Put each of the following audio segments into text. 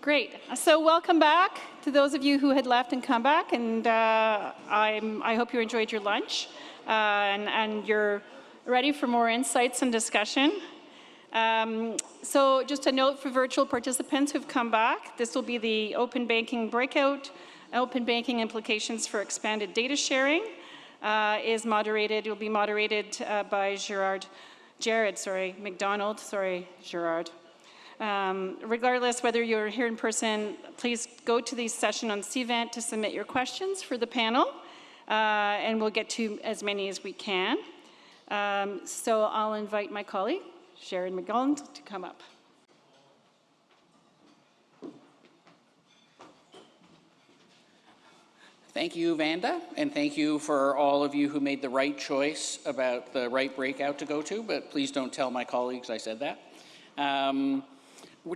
Great. So welcome back to those of you who had left and come back, and I hope you enjoyed your lunch and you're ready for more insights and discussion. So just a note for virtual participants who've come back, this will be the open banking breakout. Open banking implications for expanded data sharing it will be moderated by Gerard McDonald, Gerard. Regardless whether you're here in person, please go to the session on CVent to submit your questions for the panel, and we'll get to as many as we can. So I'll invite my colleague, Gerard McDonald, to come up. Thank you, Vanda, and thank you for all of you who made the right choice about the right breakout to go to, but please don't tell my colleagues I said that.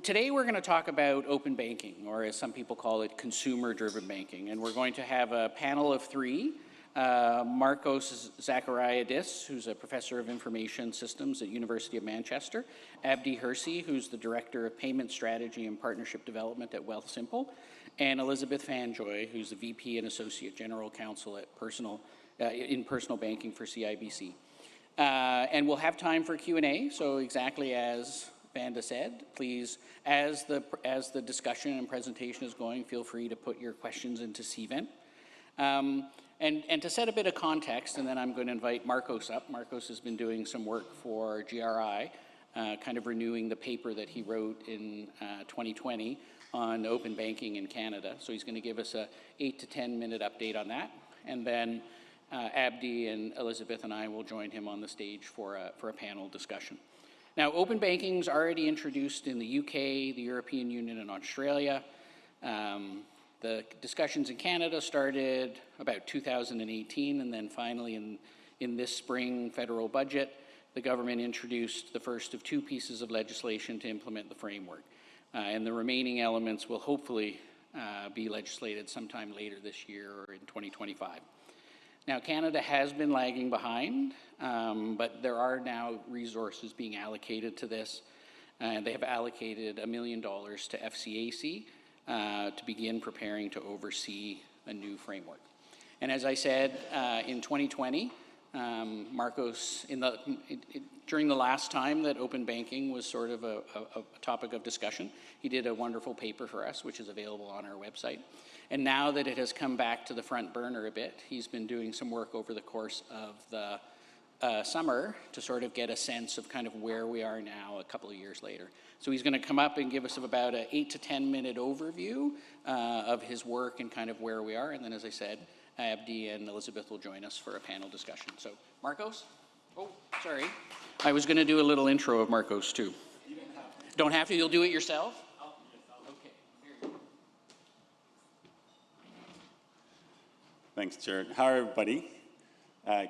Today we're going to talk about open banking, or as some people call it, consumer-driven banking, and we're going to have a panel of three. Markos Zachariadis, who's a professor of information systems at University of Manchester, Abdi Hersi, who's the director of payment strategy and partnership development at Wealthsimple, and Elizabeth Fanjoy, who's the VP and Associate General Counsel at personal banking for CIBC. And we'll have time for Q&A, so exactly as Vanda said, please, as the discussion and presentation is going, feel free to put your questions into CVent. And to set a bit of context, and then I'm going to invite Markos up. Markos has been doing some work for GRI, kind of renewing the paper that he wrote in 2020 on open banking in Canada. So he's going to give us a 8 to 10 minute update on that. And then Abdi and Elizabeth and I will join him on the stage for a panel discussion. Now, open banking's already introduced in the UK, the European Union, and Australia. The discussions in Canada started about 2018, and then finally in this spring federal budget, the government introduced the first of two pieces of legislation to implement the framework. And the remaining elements will hopefully be legislated sometime later this year or in 2025. Now, Canada has been lagging behind, but there are now resources being allocated to this. They have allocated $1 million to FCAC to begin preparing to oversee a new framework. And as I said, in 2020, Markos, during the last time that open banking was sort of a topic of discussion, he did a wonderful paper for us, which is available on our website. And now that it has come back to the front burner a bit, he's been doing some work over the course of the summer to sort of get a sense of kind of where we are now a couple of years later. So he's going to come up and give us about an 8 to 10 minute overview of his work and kind of where we are. And then, as I said, Abdi and Elizabeth will join us for a panel discussion. So, Markos? Oh, sorry. I was going to do a little intro of Markos, too. You don't have to. Don't have to? You'll do it yourself? Okay. Here you go. Thanks, Gerard. Hi, everybody.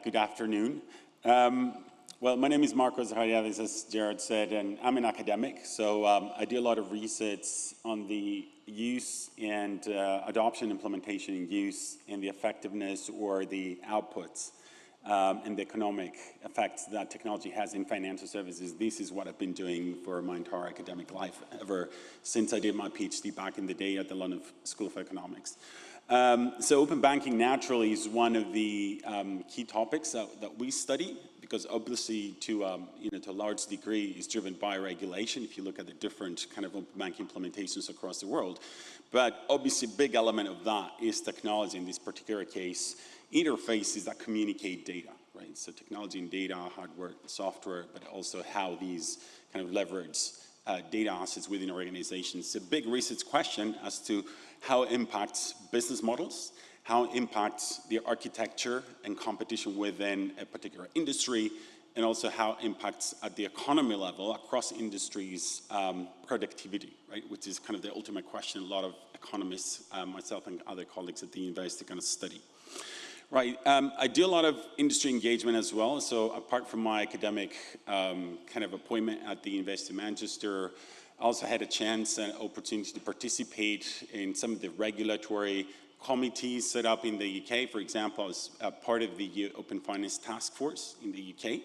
Good afternoon. Well, my name is Markos Zachariadis, as Gerard said, and I'm an academic. So I do a lot of research on the use and adoption, implementation, and use, and the effectiveness or the outputs and the economic effects that technology has in financial services. This is what I've been doing for my entire academic life, ever since I did my PhD back in the day at the London School of Economics. So open banking naturally is one of the key topics that we study, because obviously to a large degree is driven by regulation if you look at the different kind of open banking implementations across the world. But obviously a big element of that is technology. In this particular case, interfaces that communicate data, right? So technology and data, hardware, software, but also how these kind of leverage data assets within organizations. It's a big research question as to how it impacts business models, how it impacts the architecture and competition within a particular industry, and also how it impacts at the economy level across industries productivity, right? Which is kind of the ultimate question a lot of economists, myself and other colleagues at the university kind of study. Right, I do a lot of industry engagement as well. So apart from my academic kind of appointment at the University of Manchester, I also had a chance and opportunity to participate in some of the regulatory committees set up in the UK. For example, I was part of the Open Finance Task Force in the UK,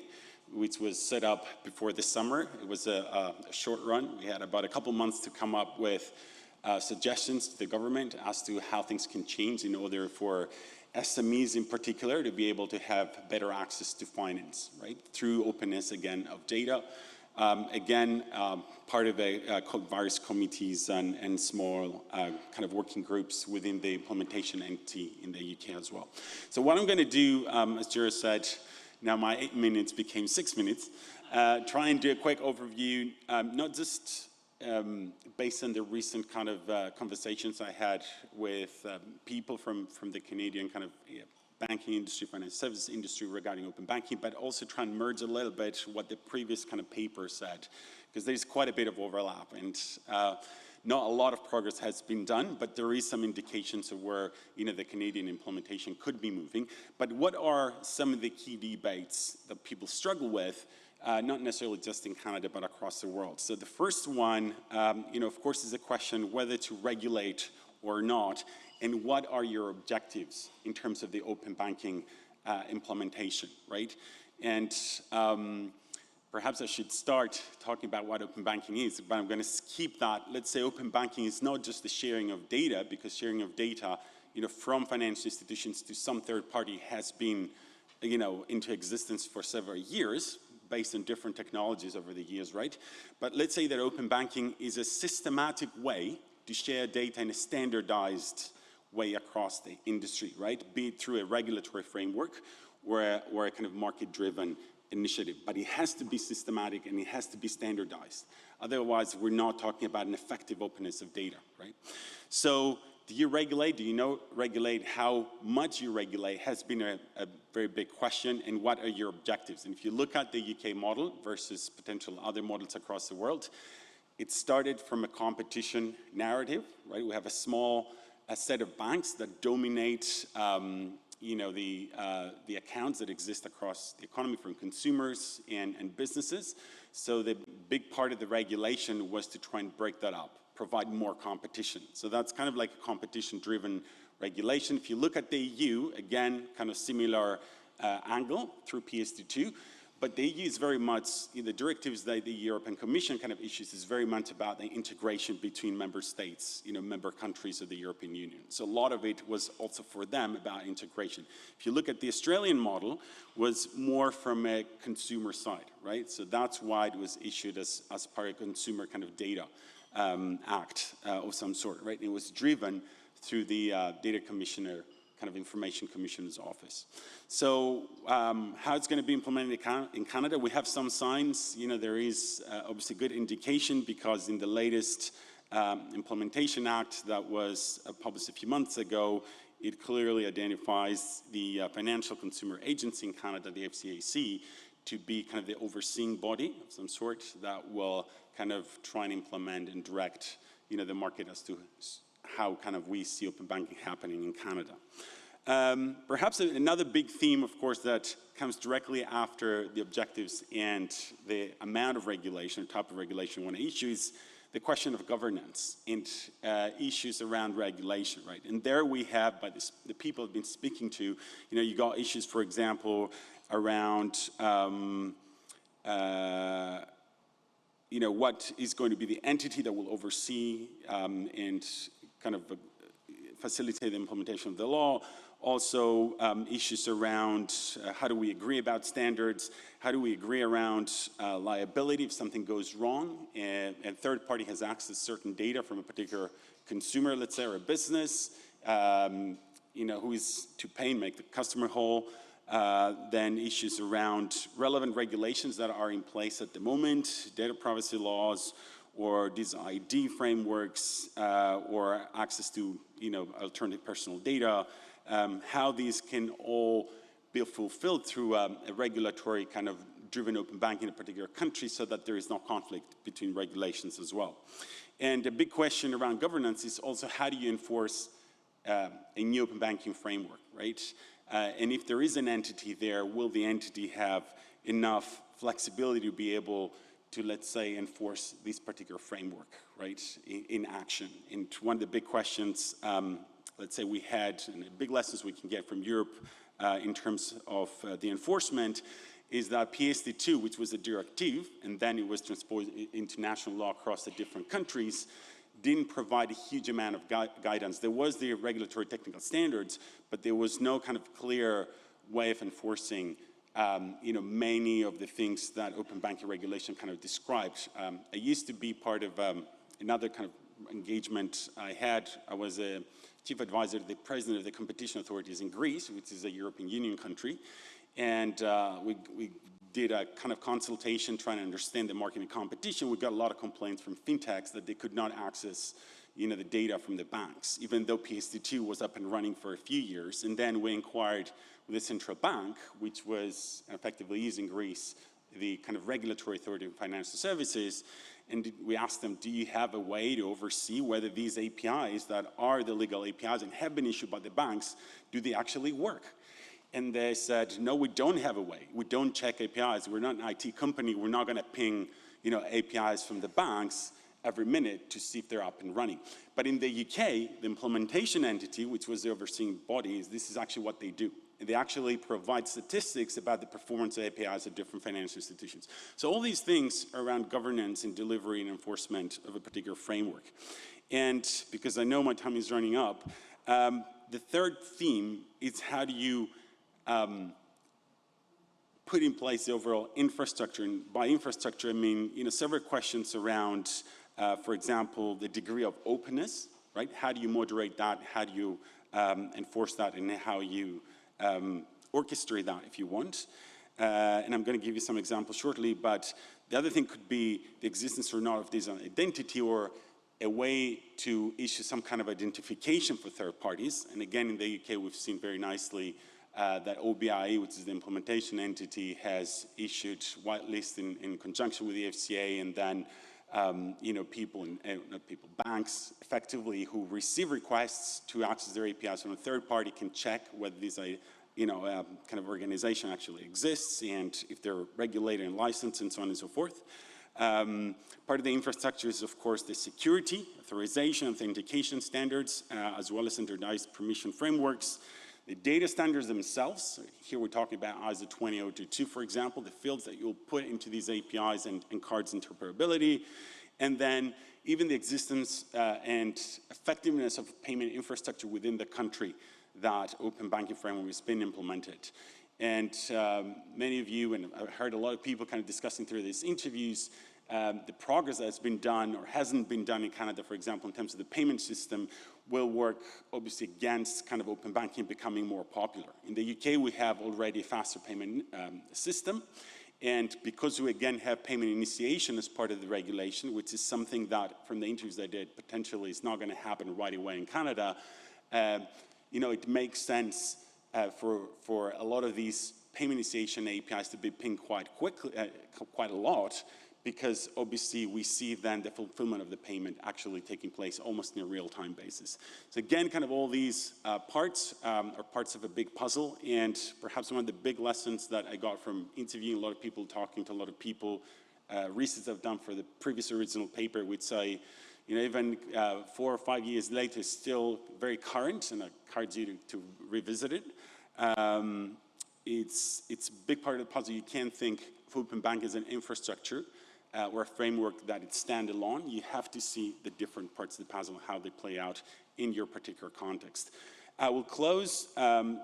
which was set up before the summer. It was a short run. We had about a couple months to come up with suggestions to the government as to how things can change in order for SMEs in particular to be able to have better access to finance, right? Through openness, again, of data. Part of various committees and small kind of working groups within the implementation entity in the UK as well. So what I'm going to do, as Gerard said, now my 8 minutes became 6 minutes, try and do a quick overview, not just based on the recent kind of conversations I had with people from the Canadian kind of banking industry, financial services industry regarding open banking, but also try and merge a little bit what the previous kind of paper said, because there's quite a bit of overlap, and not a lot of progress has been done, but there is some indications of where the Canadian implementation could be moving. But what are some of the key debates that people struggle with, not necessarily just in Canada, but across the world? So the first one, of course, is a question whether to regulate or not, and what are your objectives in terms of the open banking implementation, right? And perhaps I should start talking about what open banking is, but I'm going to skip that. Let's say open banking is not just the sharing of data, because sharing of data, from financial institutions to some third party has been, into existence for several years, based on different technologies over the years, right? But let's say that open banking is a systematic way to share data in a standardized way across the industry, right? Be it through a regulatory framework or a kind of market-driven initiative. But it has to be systematic and it has to be standardized. Otherwise, we're not talking about an effective openness of data, right? So do you regulate? Do you regulate? How much you regulate has been a very big question, and what are your objectives? And if you look at the UK model versus potential other models across the world, it started from a competition narrative, right? We have a set of banks that dominate, the accounts that exist across the economy from consumers and businesses. So the big part of the regulation was to try and break that up, provide more competition. So that's kind of like a competition-driven regulation. If you look at the EU, again, kind of similar angle through PSD2. But the EU is very much, the directives that the European Commission kind of issues is very much about the integration between member states, member countries of the European Union. So a lot of it was also for them about integration. If you look at the Australian model, was more from a consumer side, right? So that's why it was issued as part of consumer kind of data act of some sort, right? It was driven through the data commissioner, kind of information commissioner's office. So how it's going to be implemented in Canada, we have some signs. There is obviously good indication, because in the latest implementation act that was published a few months ago, it clearly identifies the Financial Consumer Agency in Canada, the FCAC, to be kind of the overseeing body of some sort that will kind of try and implement and direct, the market as to how kind of we see open banking happening in Canada. Perhaps another big theme, of course, that comes directly after the objectives and the amount of regulation, type of regulation we want to issue, is the question of governance and issues around regulation, right? And there we have, by the people I've been speaking to, you got issues, for example, around what is going to be the entity that will oversee and kind of facilitate the implementation of the law. Also, issues around how do we agree about standards, how do we agree around liability if something goes wrong, and third party has access to certain data from a particular consumer, let's say, or a business, who is to pay and make the customer whole. Then issues around relevant regulations that are in place at the moment, data privacy laws, or these ID frameworks, or access to alternative personal data, how these can all be fulfilled through a regulatory kind of driven open banking in a particular country, so that there is no conflict between regulations as well. And a big question around governance is also, how do you enforce a new open banking framework, right? And if there is an entity there, will the entity have enough flexibility to be able to, let's say, enforce this particular framework, right, in action? And one of the big questions, let's say we had, and the big lessons we can get from Europe in terms of the enforcement, is that PSD2, which was a directive, and then it was transposed into national law across the different countries, didn't provide a huge amount of guidance. There was the regulatory technical standards, but there was no kind of clear way of enforcing many of the things that open banking regulation kind of described. I used to be part of another kind of engagement I had. I was a chief advisor to the president of the competition authorities in Greece, which is a European Union country. And we did a kind of consultation trying to understand the market and competition. We got a lot of complaints from fintechs that they could not access the data from the banks, even though PSD2 was up and running for a few years. And then we inquired with the central bank, which was effectively is in Greece, the kind of regulatory authority of financial services. And we asked them, do you have a way to oversee whether these APIs that are the legal APIs and have been issued by the banks, do they actually work? And they said, no, we don't have a way. We don't check APIs. We're not an IT company. We're not going to ping APIs from the banks every minute to see if they're up and running. But in the UK, the implementation entity, which was the overseeing body, this is actually what they do. And they actually provide statistics about the performance of APIs of different financial institutions. So all these things around governance and delivery and enforcement of a particular framework. And because I know my time is running up, the third theme is how do you put in place the overall infrastructure. And by infrastructure, I mean, several questions around, for example, the degree of openness, right? How do you moderate that? How do you enforce that? And how you orchestrate that, if you want. And I'm going to give you some examples shortly, but the other thing could be the existence or not of this identity or a way to issue some kind of identification for third parties. And again, in the UK, we've seen very nicely that OBIE, which is the implementation entity, has issued whitelist in conjunction with the FCA, and then banks effectively who receive requests to access their APIs from a third party can check whether these kind of organization actually exists and if they're regulated and licensed and so on and so forth. Part of the infrastructure is, of course, the security, authorization, authentication standards, as well as standardized permission frameworks. The data standards themselves, here we're talking about ISO 20022, for example, the fields that you'll put into these APIs and cards interoperability, and then even the existence and effectiveness of payment infrastructure within the country that open banking framework has been implemented. And many of you, and I've heard a lot of people kind of discussing through these interviews, the progress that's been done or hasn't been done in Canada, for example, in terms of the payment system, will work obviously against kind of open banking becoming more popular. In the UK, we have already a faster payment system. And because we again have payment initiation as part of the regulation, which is something that from the interviews I did potentially is not going to happen right away in Canada, it makes sense for a lot of these payment initiation APIs to be pinged quite quickly, quite a lot, because obviously we see then the fulfillment of the payment actually taking place almost in a real-time basis. So again, kind of all these parts are parts of a big puzzle, and perhaps one of the big lessons that I got from interviewing a lot of people, talking to a lot of people, research I've done for the previous original paper, which I, even 4 or 5 years later, is still very current, and I encourage you to revisit it. It's a big part of the puzzle. You can't think of open banking as an infrastructure or a framework that it's standalone. You have to see the different parts of the puzzle, how they play out in your particular context. I will close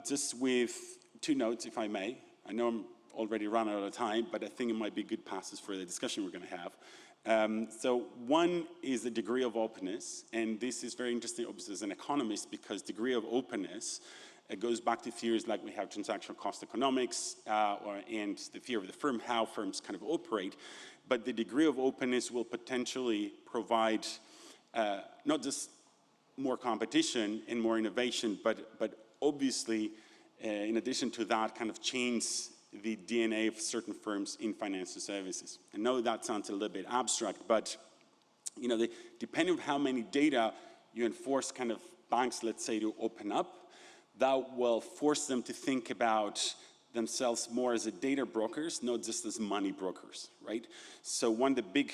just with 2 notes, if I may. I know I'm already run out of time, but I think it might be good passes for the discussion we're going to have. So one is the degree of openness, and this is very interesting, obviously, as an economist, because degree of openness it goes back to theories like we have transactional cost economics and the theory of the firm, how firms kind of operate. But the degree of openness will potentially provide not just more competition and more innovation, but obviously, in addition to that, kind of change the DNA of certain firms in financial services. I know that sounds a little bit abstract, but depending on how many data you enforce kind of banks, let's say, to open up, that will force them to think about themselves more as a data brokers, not just as money brokers, right? So one of the big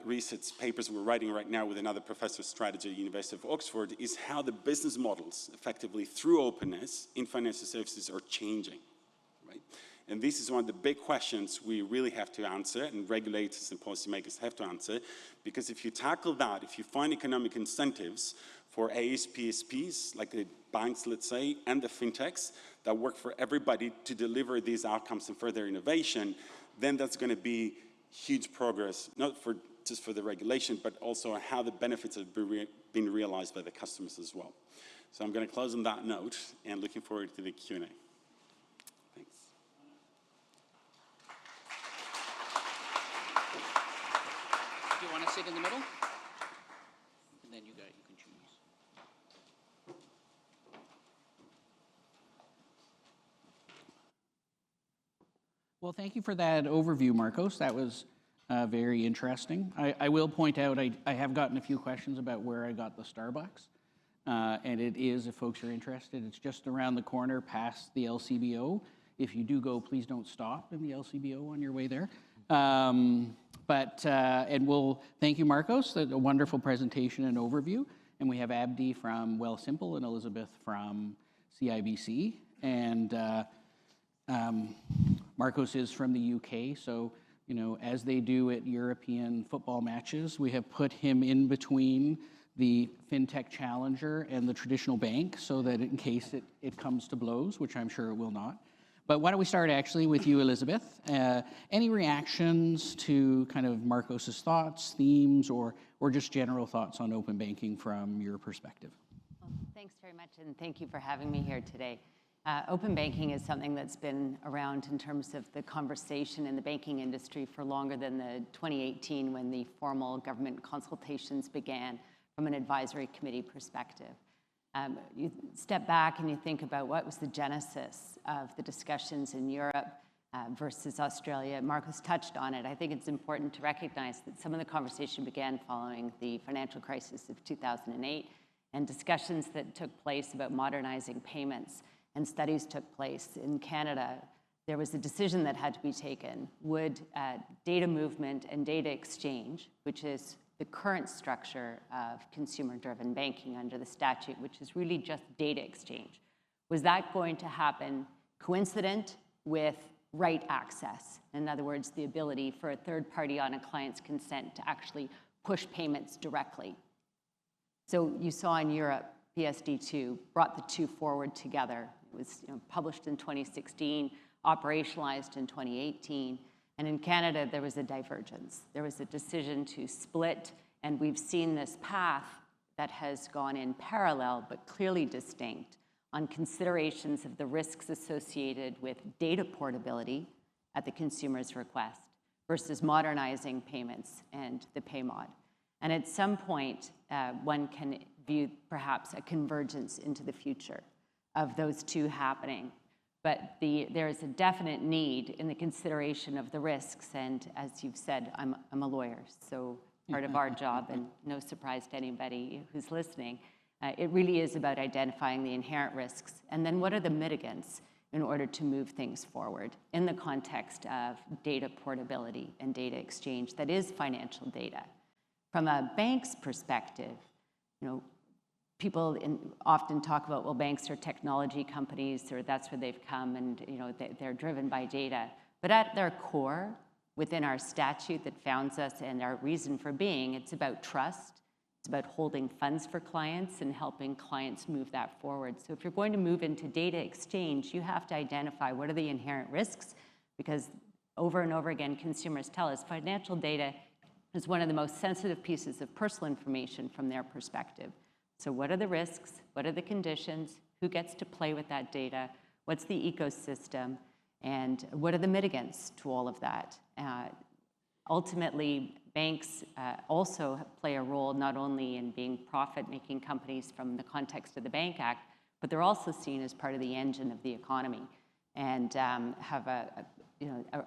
research papers we're writing right now with another professor of strategy at the University of Oxford is how the business models, effectively through openness in financial services, are changing, right? And this is one of the big questions we really have to answer, and regulators and policymakers have to answer, because if you tackle that, if you find economic incentives for ASPSPs, like the banks, let's say, and the fintechs that work for everybody to deliver these outcomes and further innovation, then that's going to be huge progress, not just for the regulation, but also on how the benefits have been realized by the customers as well. So I'm going to close on that note and looking forward to the Q&A. Thanks. Do you want to sit in the middle? And then you can choose. Well, thank you for that overview, Markos. That was very interesting. I will point out I have gotten a few questions about where I got the Starbucks. And it is, if folks are interested, it's just around the corner past the LCBO. If you do go, please don't stop in the LCBO on your way there. And we'll thank you, Markos, a wonderful presentation and overview. And we have Abdi from Wealthsimple and Elizabeth from CIBC. And Markos is from the UK, so you know, as they do at European football matches, we have put him in between the fintech challenger and the traditional bank so that in case it comes to blows, which I'm sure it will not. But why don't we start actually with you, Elizabeth. Any reactions to kind of Markos's thoughts, themes, or just general thoughts on open banking from your perspective? Well, thanks very much, and thank you for having me here today. Open banking is something that's been around in terms of the conversation in the banking industry for longer than the 2018 when the formal government consultations began from an advisory committee perspective. You step back and you think about what was the genesis of the discussions in Europe versus Australia. Markos touched on it. I think it's important to recognize that some of the conversation began following the financial crisis of 2008 and discussions that took place about modernizing payments and studies took place in Canada. There was a decision that had to be taken. Would data movement and data exchange, which is the current structure of consumer-driven banking under the statute, which is really just data exchange, was that going to happen coincident with right access? In other words, the ability for a third party on a client's consent to actually push payments directly. So you saw in Europe, PSD2 brought the two forward together. It was published in 2016, operationalized in 2018. And in Canada, there was a divergence. There was a decision to split, and we've seen this path that has gone in parallel, but clearly distinct, on considerations of the risks associated with data portability at the consumer's request versus modernizing payments and the PayMod. And at some point, one can view perhaps a convergence into the future of those two happening. But there is a definite need in the consideration of the risks. And as you've said, I'm a lawyer, so part of our job, and no surprise to anybody who's listening, it really is about identifying the inherent risks. And then what are the mitigants in order to move things forward in the context of data portability and data exchange that is financial data. From a bank's perspective, people often talk about, well, banks are technology companies, or that's where they've come, and they're driven by data. But at their core, within our statute that founds us and our reason for being, it's about trust. It's about holding funds for clients and helping clients move that forward. So if you're going to move into data exchange, you have to identify what are the inherent risks, because over and over again, consumers tell us financial data is one of the most sensitive pieces of personal information from their perspective. So what are the risks? What are the conditions? Who gets to play with that data? What's the ecosystem? And what are the mitigants to all of that? Ultimately, banks also play a role not only in being profit-making companies from the context of the Bank Act, but they're also seen as part of the engine of the economy and have a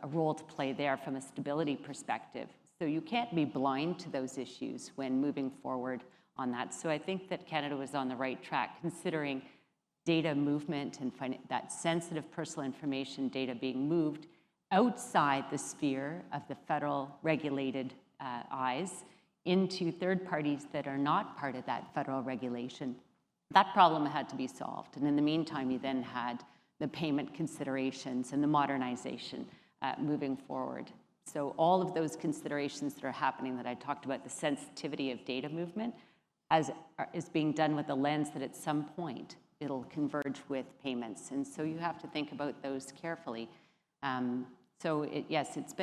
role to play there from a stability perspective. So you can't be blind to those issues when moving forward on that. So I think that Canada was on the right track, considering data movement and that sensitive personal information data being moved outside the sphere of the federal regulated eyes into third parties that are not part of that federal regulation. That problem had to be solved. And in the meantime, you then had the payment considerations and the modernization moving forward. So all of those considerations that are happening that I talked about, the sensitivity of data movement, is being done with a lens that at some point it'll converge with payments. And so you have to think about those carefully. Yes, it's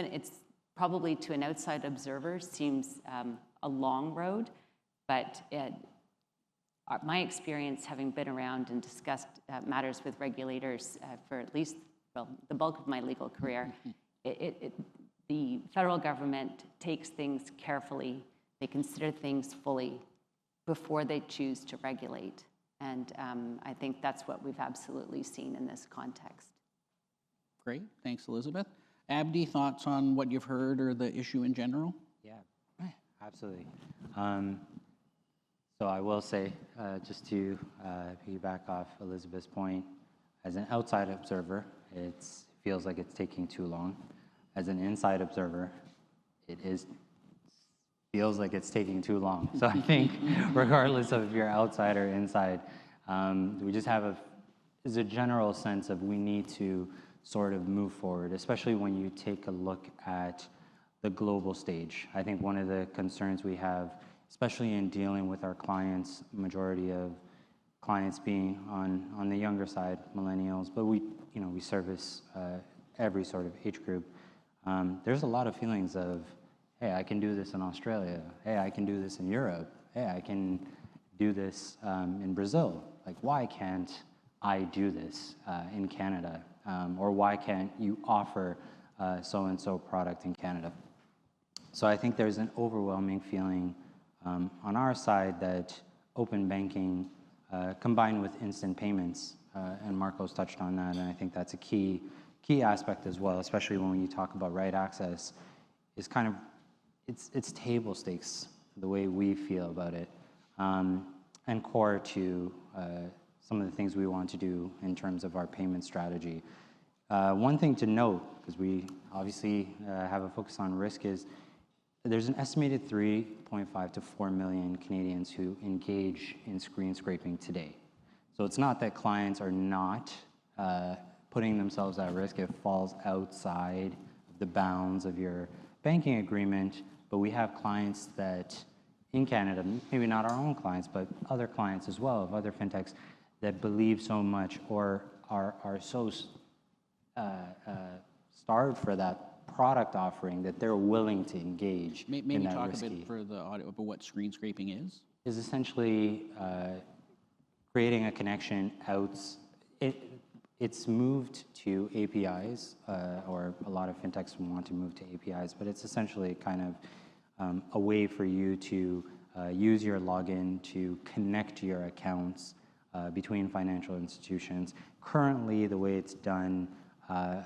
probably to an outside observer seems a long road, but my experience having been around and discussed matters with regulators for at least, well, the bulk of my legal career, the federal government takes things carefully. They consider things fully before they choose to regulate. And I think that's what we've absolutely seen in this context. Great, thanks, Elizabeth. Abdi, thoughts on what you've heard or the issue in general? Yeah, absolutely. So I will say, just to piggyback off Elizabeth's point, as an outside observer, it feels like it's taking too long. As an inside observer, feels like it's taking too long. So I think regardless of if you're outside or inside, we just have a general sense of we need to sort of move forward, especially when you take a look at the global stage. I think one of the concerns we have, especially in dealing with our clients, majority of clients being on the younger side, millennials, but we service every sort of age group. There's a lot of feelings of, hey, I can do this in Australia. Hey, I can do this in Europe. Hey, I can do this in Brazil. Like, why can't I do this in Canada? Or why can't you offer so-and-so product in Canada? So I think there's an overwhelming feeling on our side that open banking combined with instant payments, and Markos touched on that, and I think that's a key aspect as well, especially when you talk about right access, is kind of, it's table stakes, the way we feel about it, and core to some of the things we want to do in terms of our payment strategy. One thing to note, because we obviously have a focus on risk, is there's an estimated 3.5 to 4 million Canadians who engage in screen scraping today. So it's not that clients are not putting themselves at risk. It falls outside of the bounds of your banking agreement, but we have clients that in Canada, maybe not our own clients, but other clients as well of other fintechs that believe so much or are so starved for that product offering that they're willing to engage Maybe in that talk risky. a bit for the audio about what screen scraping is. Is essentially creating a connection out. It's moved to APIs, or a lot of fintechs want to move to APIs, but it's essentially kind of a way for you to use your login to connect your accounts between financial institutions. Currently, the way it's done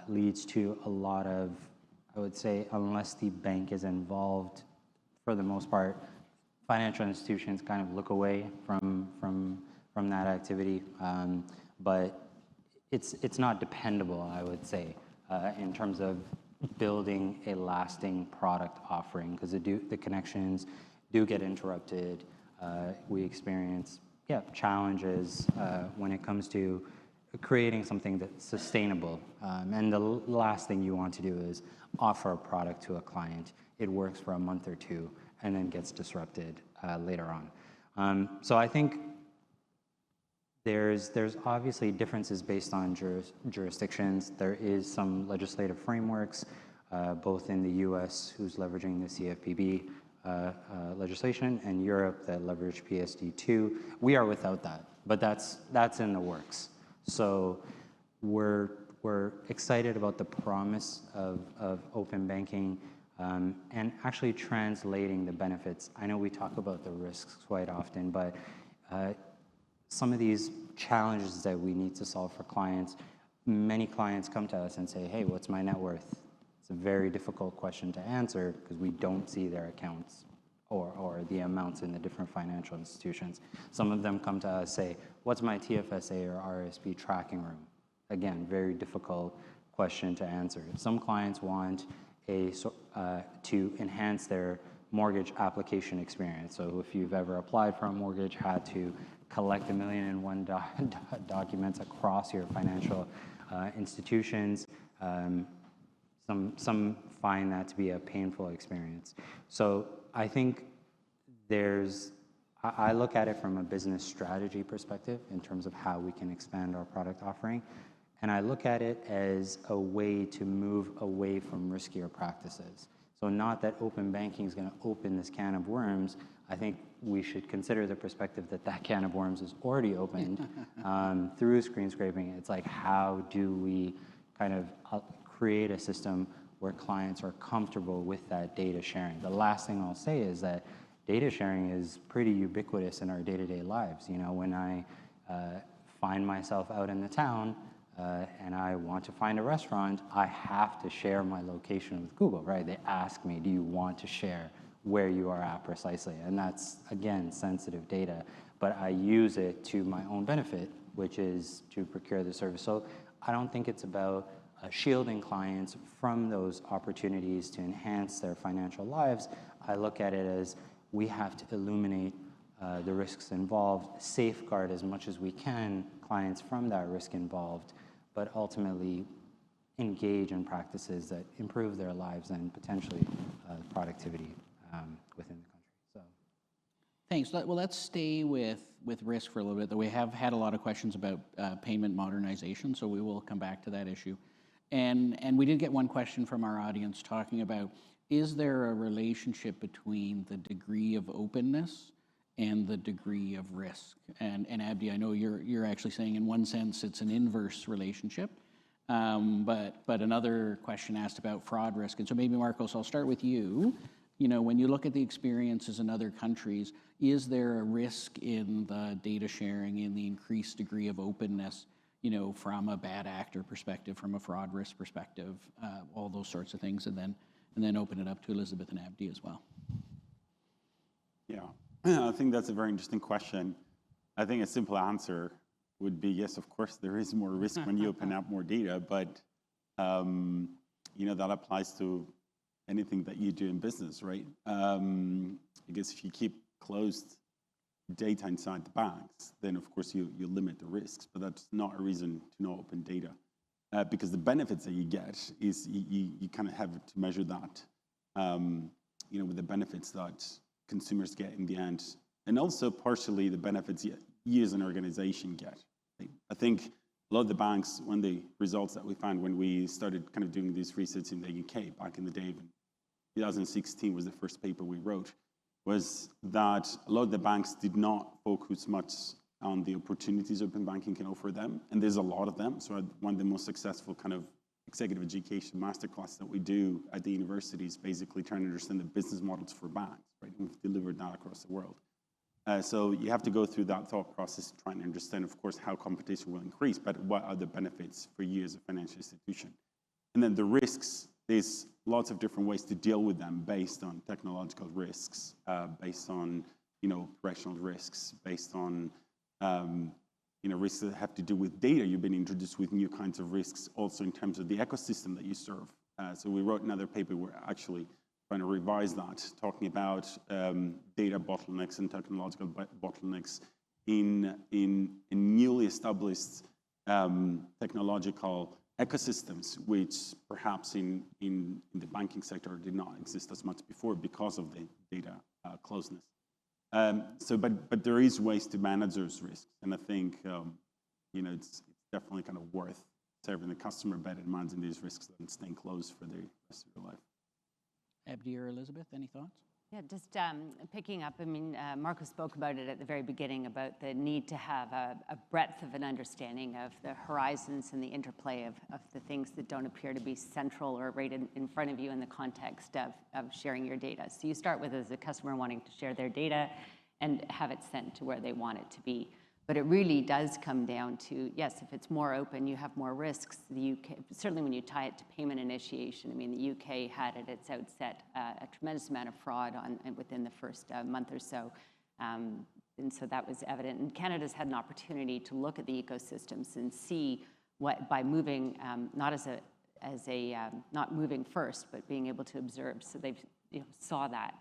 leads to a lot of, I would say, unless the bank is involved, for the most part, financial institutions kind of look away from that activity. But it's not dependable, I would say, in terms of building a lasting product offering, because the connections do get interrupted. We experience challenges when it comes to creating something that's sustainable. And the last thing you want to do is offer a product to a client. It works for a month or two and then gets disrupted later on. So I think there's obviously differences based on jurisdictions. There is some legislative frameworks, both in the US, who's leveraging the CFPB legislation, and Europe that leverage PSD2. We are without that, but that's in the works. So we're excited about the promise of open banking and actually translating the benefits. I know we talk about the risks quite often, but some of these challenges that we need to solve for clients, many clients come to us and say, hey, what's my net worth? It's a very difficult question to answer because we don't see their accounts or the amounts in the different financial institutions. Some of them come to us say, what's my TFSA or RSP tracking room? Again, very difficult question to answer. Some clients want to enhance their mortgage application experience. So if you've ever applied for a mortgage, had to collect 1,000,001 documents across your financial institutions. Some find that to be a painful experience. So I think I look at it from a business strategy perspective in terms of how we can expand our product offering. And I look at it as a way to move away from riskier practices. So not that open banking is going to open this can of worms. I think we should consider the perspective that that can of worms is already opened through screen scraping. It's like, how do we kind of create a system where clients are comfortable with that data sharing? The last thing I'll say is that data sharing is pretty ubiquitous in our day-to-day lives. You know, when I find myself out in the town and I want to find a restaurant, I have to share my location with Google, right? They ask me, do you want to share where you are at precisely? And that's, again, sensitive data, but I use it to my own benefit, which is to procure the service. So I don't think it's about shielding clients from those opportunities to enhance their financial lives. I look at it as we have to illuminate the risks involved, safeguard as much as we can clients from that risk involved, but ultimately engage in practices that improve their lives and potentially productivity within the country. So, Thanks. Well, let's stay with risk for a little bit. We have had a lot of questions about payment modernization, so we will come back to that issue. And we did get one question from our audience talking about, is there a relationship between the degree of openness and the degree of risk? And Abdi, I know you're actually saying in one sense it's an inverse relationship, but another question asked about fraud risk. And so maybe, Markos, I'll start with you. You know, when you look at the experiences in other countries, is there a risk in the data sharing, in the increased degree of openness, you know, from a bad actor perspective, from a fraud risk perspective, all those sorts of things, and then open it up to Elizabeth and Abdi as well? Yeah, I think that's a very interesting question. I think a simple answer would be yes, of course, there is more risk when you open up more data, but you know, that applies to anything that you do in business, right? I guess if you keep closed data inside the banks, then of course you limit the risks, but that's not a reason to not open data. Because the benefits that you get is you kind of have to measure that, you know, with the benefits that consumers get in the end, and also partially the benefits you as an organization get. I think a lot of the banks, one of the results that we found when we started kind of doing this research in the UK back in the day, 2016 was the first paper we wrote, was that a lot of the banks did not focus much on the opportunities open banking can offer them, and there's a lot of them. So one of the most successful kind of executive education masterclass that we do at the university is basically trying to understand the business models for banks, right? And we've delivered that across the world. So you have to go through that thought process to try and understand, of course, how competition will increase, but what are the benefits for you as a financial institution? And then the risks, there's lots of different ways to deal with them based on technological risks, based on, you know, operational risks, based on you know, risks that have to do with data. You've been introduced with new kinds of risks also in terms of the ecosystem that you serve. So we wrote another paper, we're actually trying to revise that, talking about data bottlenecks and technological bottlenecks in newly established technological ecosystems, which perhaps in the banking sector did not exist as much before because of the data closeness. But there is ways to manage those risks, and I think you know, it's definitely kind of worth serving the customer better and managing these risks and staying close for the rest of your life. Abdi or Elizabeth, any thoughts? Yeah, just picking up, I mean, Markos spoke about it at the very beginning about the need to have a breadth of an understanding of the horizons and the interplay of the things that don't appear to be central or right in front of you in the context of sharing your data. So you start with as a customer wanting to share their data and have it sent to where they want it to be. But it really does come down to, yes, if it's more open, you have more risks. The UK, certainly when you tie it to payment initiation, I mean, the UK had at its outset a tremendous amount of fraud within the first month or so. And so that was evident. And Canada's had an opportunity to look at the ecosystems and see what, by moving, not moving first, but being able to observe. So they've saw that.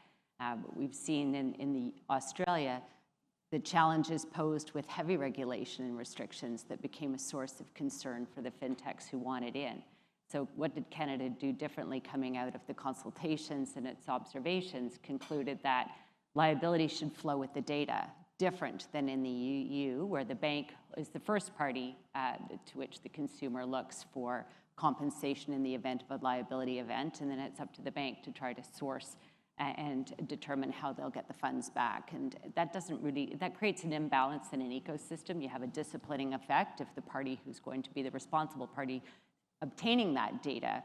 We've seen in Australia, the challenges posed with heavy regulation and restrictions that became a source of concern for the fintechs who wanted in. So what did Canada do differently coming out of the consultations and its observations? Concluded that liability should flow with the data, different than in the EU, where the bank is the first party to which the consumer looks for compensation in the event of a liability event, and then it's up to the bank to try to source and determine how they'll get the funds back. And that that creates an imbalance in an ecosystem. You have a disciplining effect if the party who's going to be the responsible party obtaining that data,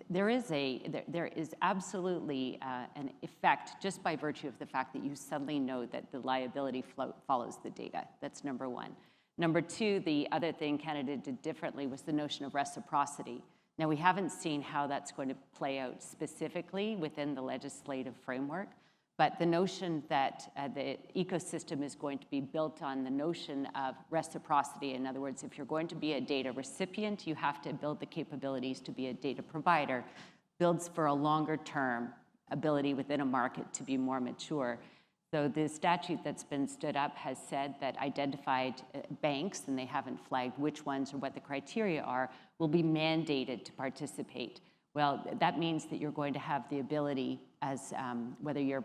there is absolutely an effect just by virtue of the fact that you suddenly know that the liability follows the data. That's number one. Number two, the other thing Canada did differently was the notion of reciprocity. Now, we haven't seen how that's going to play out specifically within the legislative framework, but the notion that the ecosystem is going to be built on the notion of reciprocity. In other words, if you're going to be a data recipient, you have to build the capabilities to be a data provider, builds for a longer term ability within a market to be more mature. So the statute that's been stood up has said that identified banks, and they haven't flagged which ones or what the criteria are, will be mandated to participate. Well, that means that you're going to have the ability, as whether you're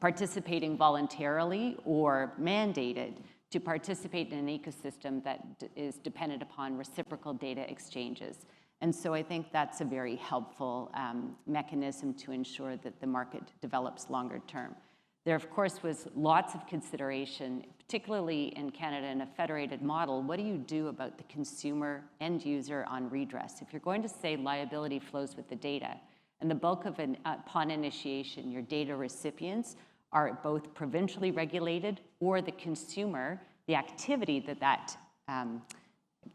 participating voluntarily or mandated, to participate in an ecosystem that is dependent upon reciprocal data exchanges. And so I think that's a very helpful mechanism to ensure that the market develops longer term. There, of course, was lots of consideration, particularly in Canada in a federated model. What do you do about the consumer end user on redress? If you're going to say liability flows with the data, and the bulk of upon initiation, your data recipients are both provincially regulated or the consumer, the activity that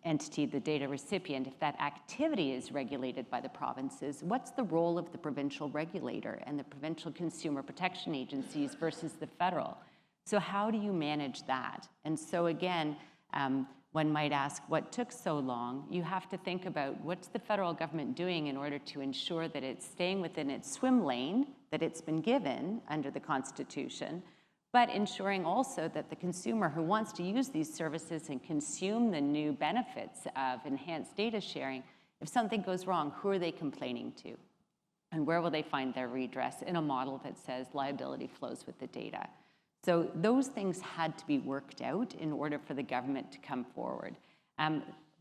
entity, the data recipient, if that activity is regulated by the provinces, what's the role of the provincial regulator and the provincial consumer protection agencies versus the federal? So how do you manage that? And so again, one might ask, what took so long? You have to think about what's the federal government doing in order to ensure that it's staying within its swim lane that it's been given under the Constitution, but ensuring also that the consumer who wants to use these services and consume the new benefits of enhanced data sharing, if something goes wrong, who are they complaining to? And where will they find their redress in a model that says liability flows with the data? So those things had to be worked out in order for the government to come forward.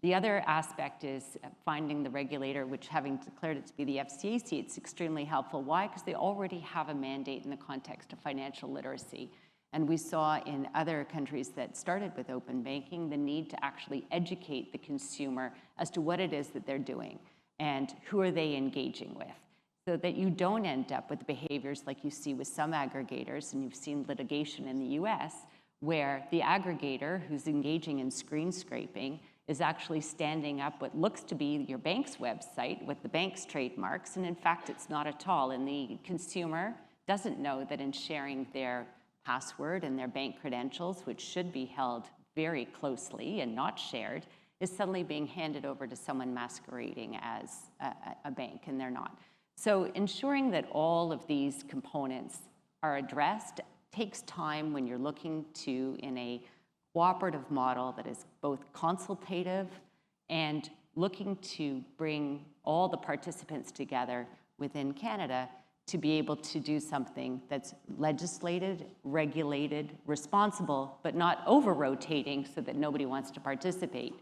The other aspect is finding the regulator, which having declared it to be the FCAC, it's extremely helpful. Why? Because they already have a mandate in the context of financial literacy. And we saw in other countries that started with open banking the need to actually educate the consumer as to what it is that they're doing and who are they engaging with, so that you don't end up with behaviors like you see with some aggregators, and you've seen litigation in the US, where the aggregator who's engaging in screen scraping is actually standing up what looks to be your bank's website with the bank's trademarks, and in fact, it's not at all. And the consumer doesn't know that in sharing their password and their bank credentials, which should be held very closely and not shared, is suddenly being handed over to someone masquerading as a bank, and they're not. So ensuring that all of these components are addressed takes time when you're looking to, in a cooperative model that is both consultative and looking to bring all the participants together within Canada to be able to do something that's legislated, regulated, responsible, but not over-rotating so that nobody wants to participate.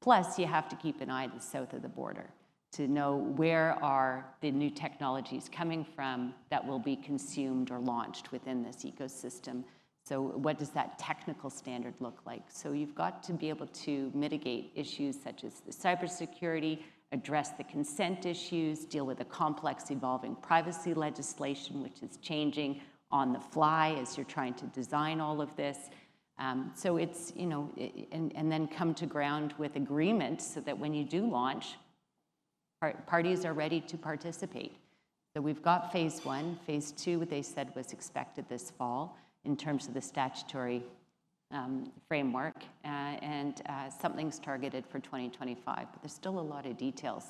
Plus, you have to keep an eye to the south of the border to know where are the new technologies coming from that will be consumed or launched within this ecosystem. So what does that technical standard look like? So you've got to be able to mitigate issues such as the cybersecurity, address the consent issues, deal with the complex evolving privacy legislation, which is changing on the fly as you're trying to design all of this. So it's, you know, and then come to ground with agreement so that when you do launch, parties are ready to participate. So we've got phase one. Phase two, they said, was expected this fall in terms of the statutory framework, and something's targeted for 2025, but there's still a lot of details.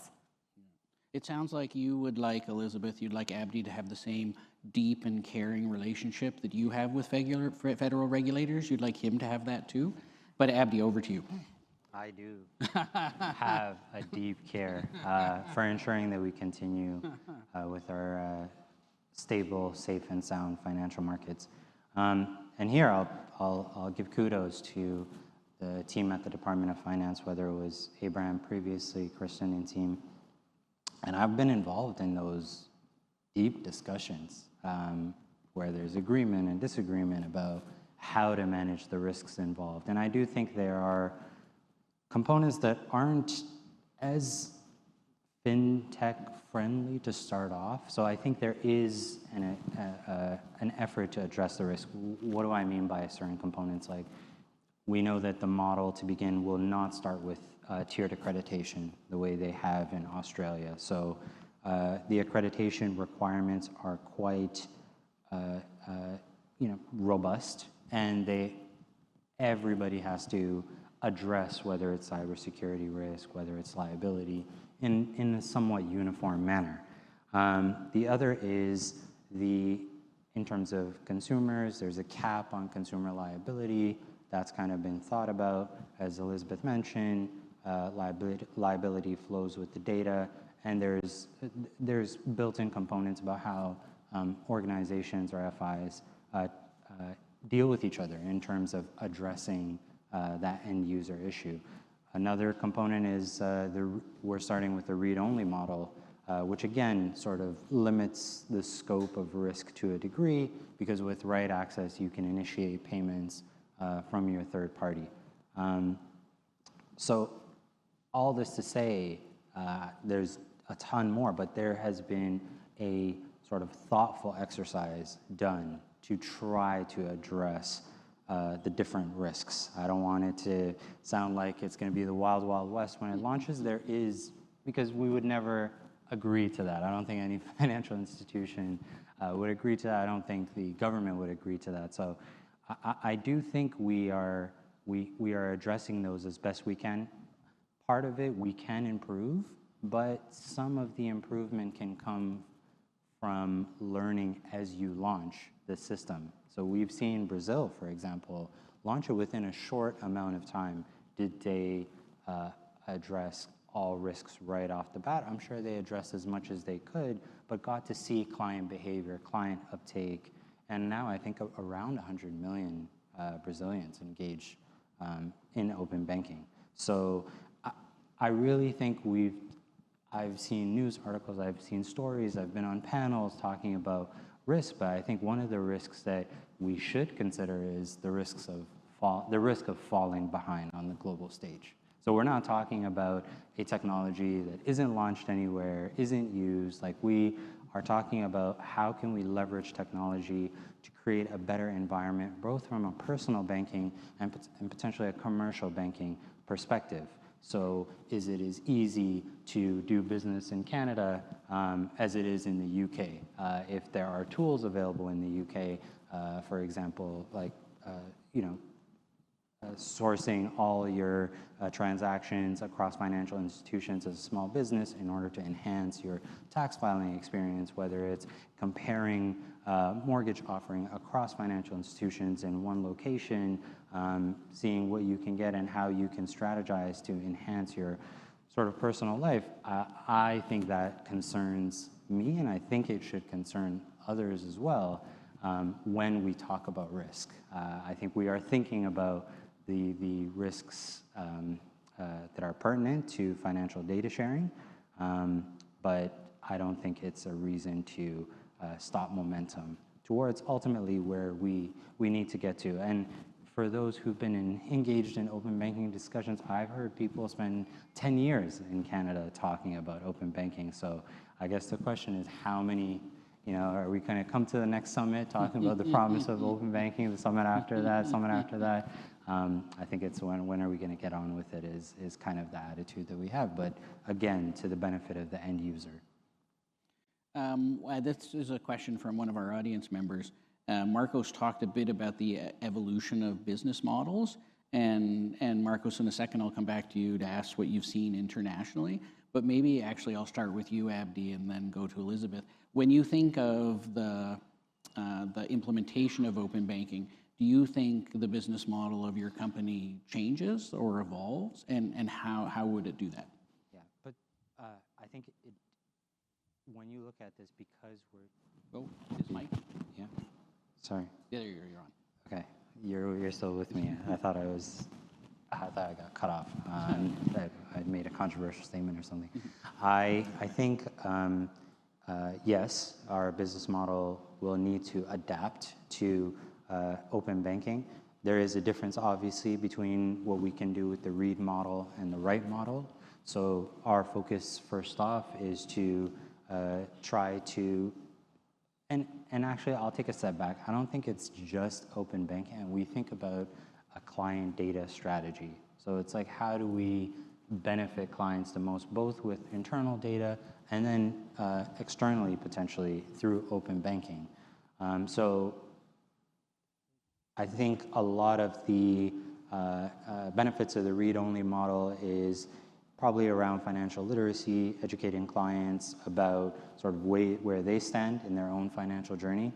It sounds like you would like, Elizabeth, you'd like Abdi to have the same deep and caring relationship that you have with federal regulators. You'd like him to have that too. But Abdi, over to you. I do have a deep care for ensuring that we continue with our stable, safe, and sound financial markets. And here I'll give kudos to the team at the Department of Finance, whether it was Abraham previously, Kristen and team. And I've been involved in those deep discussions where there's agreement and disagreement about how to manage the risks involved. And I do think there are components that aren't as fintech friendly to start off. So I think there is an effort to address the risk. What do I mean by certain components? Like, we know that the model to begin will not start with tiered accreditation the way they have in Australia. So the accreditation requirements are quite robust, and everybody has to address whether it's cybersecurity risk, whether it's liability, in a somewhat uniform manner. The other is in terms of consumers, there's a cap on consumer liability. That's kind of been thought about. As Elizabeth mentioned, liability flows with the data, and there's built-in components about how organizations or FIs deal with each other in terms of addressing that end user issue. Another component is we're starting with the read-only model, which again sort of limits the scope of risk to a degree, because with write access you can initiate payments from your third party. So all this to say, there's a ton more, but there has been a sort of thoughtful exercise done to try to address the different risks. I don't want it to sound like it's going to be the wild, wild west when it launches. There is, because we would never agree to that. I don't think any financial institution would agree to that. I don't think the government would agree to that. So I do think we are addressing those as best we can. Part of it we can improve, but some of the improvement can come from learning as you launch the system. So we've seen Brazil, for example, launch it within a short amount of time. Did they address all risks right off the bat? I'm sure they addressed as much as they could, but got to see client behavior, client uptake, and now I think around 100 million Brazilians engage in open banking. So I really think I've seen news articles, I've seen stories, I've been on panels talking about risk, but I think one of the risks that we should consider is the risk of falling behind on the global stage. So we're not talking about a technology that isn't launched anywhere, isn't used. Like, we are talking about how can we leverage technology to create a better environment, both from a personal banking and potentially a commercial banking perspective. So is it as easy to do business in Canada as it is in the UK? If there are tools available in the UK, for example, like sourcing all your transactions across financial institutions as a small business in order to enhance your tax filing experience, whether it's comparing mortgage offering across financial institutions in one location, seeing what you can get and how you can strategize to enhance your sort of personal life. I think that concerns me, and I think it should concern others as well when we talk about risk. I think we are thinking about the risks that are pertinent to financial data sharing, but I don't think it's a reason to stop momentum towards ultimately where we need to get to. And for those who've been engaged in open banking discussions, I've heard people spend 10 years in Canada talking about open banking. So I guess the question is, how many, are we going to come to the next summit talking about the promise of open banking, the summit after that, summit after that? I think it's when are we going to get on with it is kind of the attitude that we have, but again, to the benefit of the end user. This is a question from one of our audience members. Markos talked a bit about the evolution of business models, and Markos, in a second, I'll come back to you to ask what you've seen internationally, but maybe actually I'll start with you, Abdi, and then go to Elizabeth. When you think of the the implementation of open banking, do you think the business model of your company changes or evolves, and how would it do that? Yeah, but I think when you look at this, because we're... Oh, is Mike? Yeah. Sorry. Yeah, you're on. Okay, you're still with me. I thought I got cut off. That I made a controversial statement or something. I think yes, our business model will need to adapt to open banking. There is a difference, obviously, between what we can do with the read model and the write model. So our focus, first off, is to try to, and actually, I'll take a step back. I don't think it's just open banking. And we think about a client data strategy. So it's like, how do we benefit clients the most, both with internal data and then externally, potentially, through open banking. So I think a lot of the benefits of the read-only model is probably around financial literacy, educating clients about sort of where they stand in their own financial journey,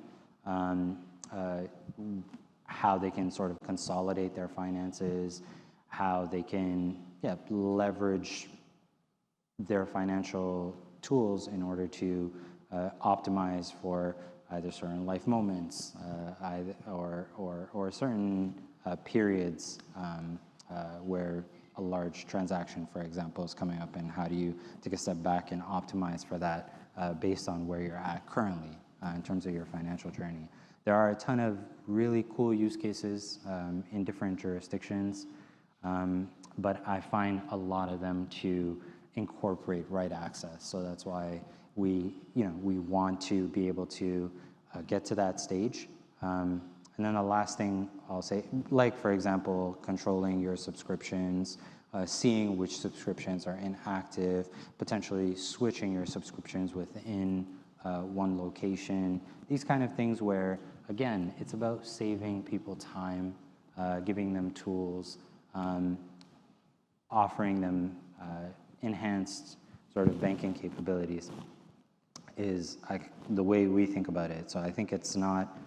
how they can sort of consolidate their finances, how they can leverage their financial tools in order to optimize for either certain life moments or certain periods where a large transaction, for example, is coming up, and how do you take a step back and optimize for that based on where you're at currently in terms of your financial journey. There are a ton of really cool use cases in different jurisdictions, but I find a lot of them to incorporate right access. So that's why we want to be able to get to that stage. And then the last thing I'll say, like, for example, controlling your subscriptions, seeing which subscriptions are inactive, potentially switching your subscriptions within one location. These kind of things where, again, it's about saving people time, giving them tools, offering them enhanced sort of banking capabilities is the way we think about it. So I think it's not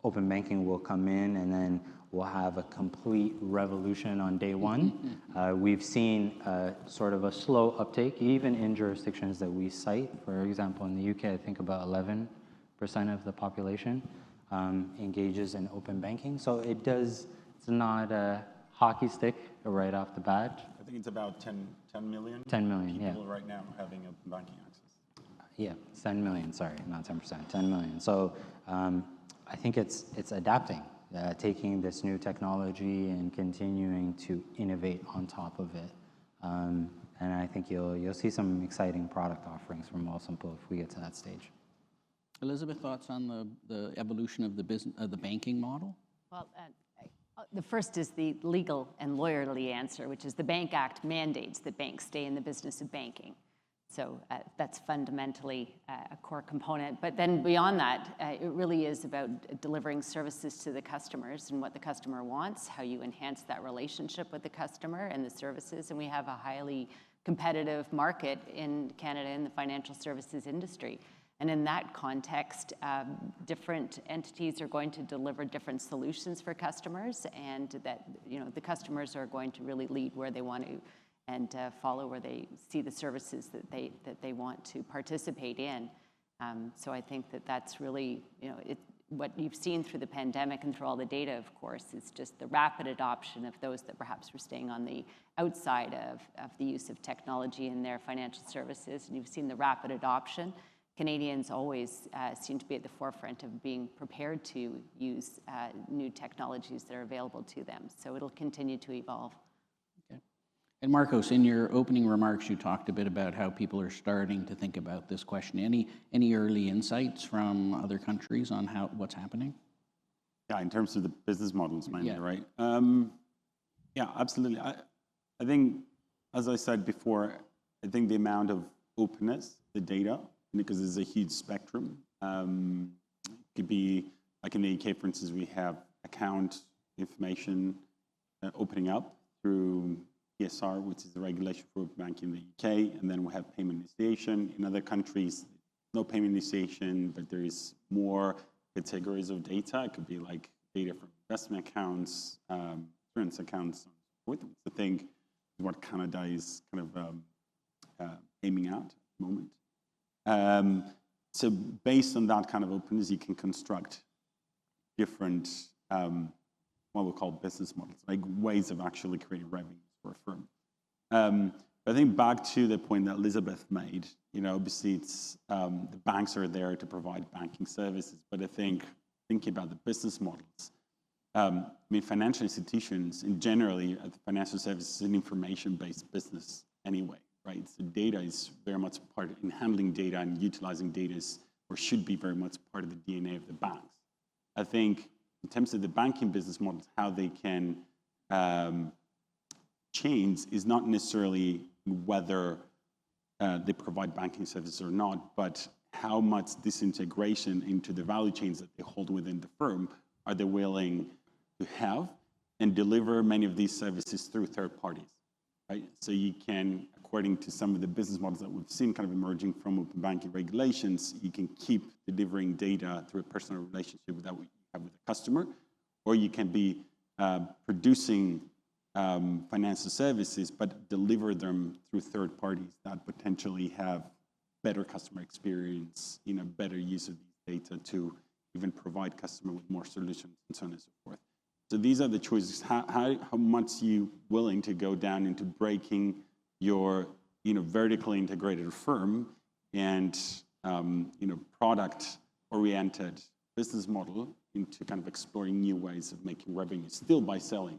open banking will come in and then we'll have a complete revolution on day one. We've seen sort of a slow uptake, even in jurisdictions that we cite. For example, in the UK, I think about 11% of the population engages in open banking. So it's not a hockey stick right off the bat. I think it's about 10 million. 10 million, people right now having open banking access. Yeah, 10 million, sorry, not 10%, 10 million. So I think it's adapting, taking this new technology and continuing to innovate on top of it. And I think you'll see some exciting product offerings from Wealthsimple if we get to that stage. Elizabeth, thoughts on the evolution of the banking model? Well, the first is the legal and lawyerly answer, which is the Bank Act mandates that banks stay in the business of banking. So that's fundamentally a core component. But then beyond that, it really is about delivering services to the customers and what the customer wants, how you enhance that relationship with the customer and the services. And we have a highly competitive market in Canada in the financial services industry. And in that context, different entities are going to deliver different solutions for customers, and that the customers are going to really lead where they want to and follow where they see the services that they want to participate in. So I think that's really what you've seen through the pandemic and through all the data, of course, is just the rapid adoption of those that perhaps were staying on the outside of the use of technology in their financial services, and you've seen the rapid adoption. Canadians always seem to be at the forefront of being prepared to use new technologies that are available to them. So it'll continue to evolve. Okay. And Markos, in your opening remarks, you talked a bit about how people are starting to think about this question. Any early insights from other countries on what's happening? Yeah, in terms of the business models, mainly, Yeah. right? Yeah, absolutely. I think, as I said before, I think the amount of openness, the data, because there's a huge spectrum. It could be, like in the UK, for instance, we have account information opening up through PSR, which is the regulation for open banking in the UK, and then we have payment initiation. In other countries, no payment initiation, but there is more categories of data. It could be like data from investment accounts, insurance accounts, which I think is what Canada is kind of aiming at the moment. So based on that kind of openness, you can construct different, what we call business models, like ways of actually creating revenue for a firm. I think back to the point that Elizabeth made, obviously it's, the banks are there to provide banking services, but I think thinking about the business models, financial institutions in generally, financial services is an information-based business anyway, right? So data is very much part in handling data and utilizing data is, or should be very much part of the DNA of the banks. I think in terms of the banking business models, how they can change is not necessarily whether they provide banking services or not, but how much disintegration into the value chains that they hold within the firm are they willing to have and deliver many of these services through third parties, right? So you can, according to some of the business models that we've seen kind of emerging from open banking regulations, you can keep delivering data through a personal relationship that we have with the customer, or you can be producing financial services, but deliver them through third parties that potentially have better customer experience, better use of these data to even provide customer with more solutions and so on and so forth. So these are the choices. How much you willing to go down into breaking your vertically integrated firm and product-oriented business model into kind of exploring new ways of making revenue, still by selling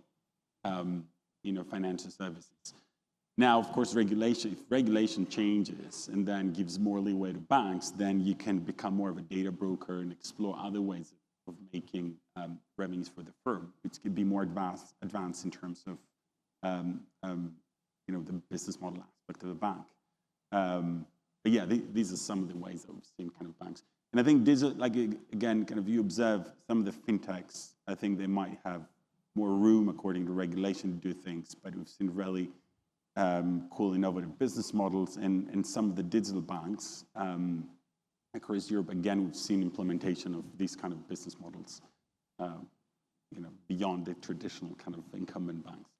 financial services. Now, of course, if regulation changes and then gives more leeway to banks, then you can become more of a data broker and explore other ways of making revenues for the firm, which could be more advanced in terms of the business model aspect of the bank. But yeah, these are some of the ways that we've seen kind of banks. And I think these are, like, again, kind of you observe some of the fintechs, I think they might have more room according to regulation to do things, but we've seen really cool, innovative business models, and some of the digital banks across Europe. Again, we've seen implementation of these kind of business models, beyond the traditional kind of incumbent banks.